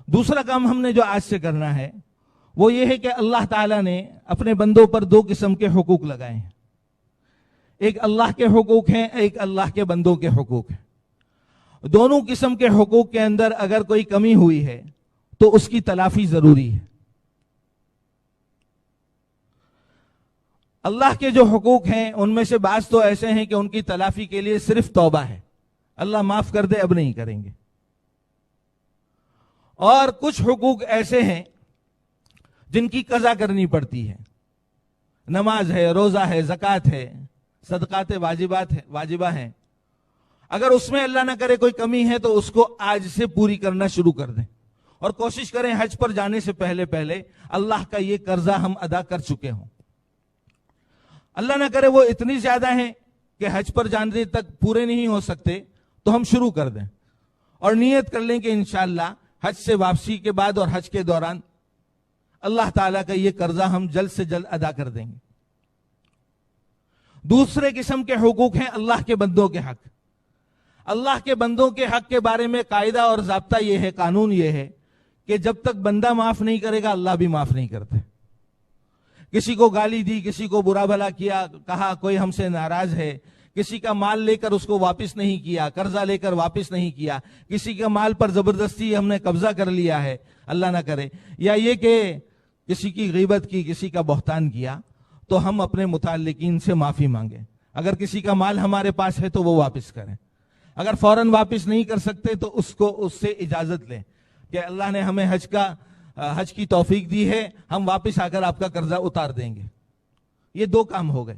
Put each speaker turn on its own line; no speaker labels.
دوسرا کام ہم نے جو آج سے کرنا ہے وہ یہ ہے کہ اللہ تعالیٰ نے اپنے بندوں پر دو قسم کے حقوق لگائے ہیں. ایک اللہ کے حقوق ہیں، ایک اللہ کے بندوں کے حقوق ہیں. دونوں قسم کے حقوق کے اندر اگر کوئی کمی ہوئی ہے تو اس کی تلافی ضروری ہے. اللہ کے جو حقوق ہیں ان میں سے بعض تو ایسے ہیں کہ ان کی تلافی کے لیے صرف توبہ ہے، اللہ معاف کر دے اب نہیں کریں گے. اور کچھ حقوق ایسے ہیں جن کی قضا کرنی پڑتی ہے. نماز ہے، روزہ ہے، زکوٰۃ ہے، صدقات واجبہ ہیں. اگر اس میں اللہ نہ کرے کوئی کمی ہے تو اس کو آج سے پوری کرنا شروع کر دیں، اور کوشش کریں حج پر جانے سے پہلے اللہ کا یہ قرضہ ہم ادا کر چکے ہوں. اللہ نہ کرے وہ اتنی زیادہ ہیں کہ حج پر جانے تک پورے نہیں ہو سکتے تو ہم شروع کر دیں اور نیت کر لیں کہ انشاءاللہ حج سے واپسی کے بعد اور حج کے دوران اللہ تعالیٰ کا یہ قرضہ ہم جلد سے جلد ادا کر دیں گے. دوسرے قسم کے حقوق ہیں اللہ کے بندوں کے حق. اللہ کے بندوں کے حق کے بارے میں قاعدہ اور ضابطہ یہ ہے، قانون یہ ہے کہ جب تک بندہ معاف نہیں کرے گا اللہ بھی معاف نہیں کرتے. کسی کو گالی دی، کسی کو برا بھلا کیا، کہا کوئی ہم سے ناراض ہے، کسی کا مال لے کر اس کو واپس نہیں کیا، قرضہ لے کر واپس نہیں کیا، کسی کا مال پر زبردستی ہم نے قبضہ کر لیا ہے، اللہ نہ کرے، یا یہ کہ کسی کی غیبت کی، کسی کا بہتان کیا، تو ہم اپنے متعلقین سے معافی مانگیں. اگر کسی کا مال ہمارے پاس ہے تو وہ واپس کریں. اگر فوراً واپس نہیں کر سکتے تو اس سے اجازت لیں کہ اللہ نے ہمیں حج کی توفیق دی ہے، ہم واپس آ کر آپ کا قرضہ اتار دیں گے. یہ دو کام ہو گئے.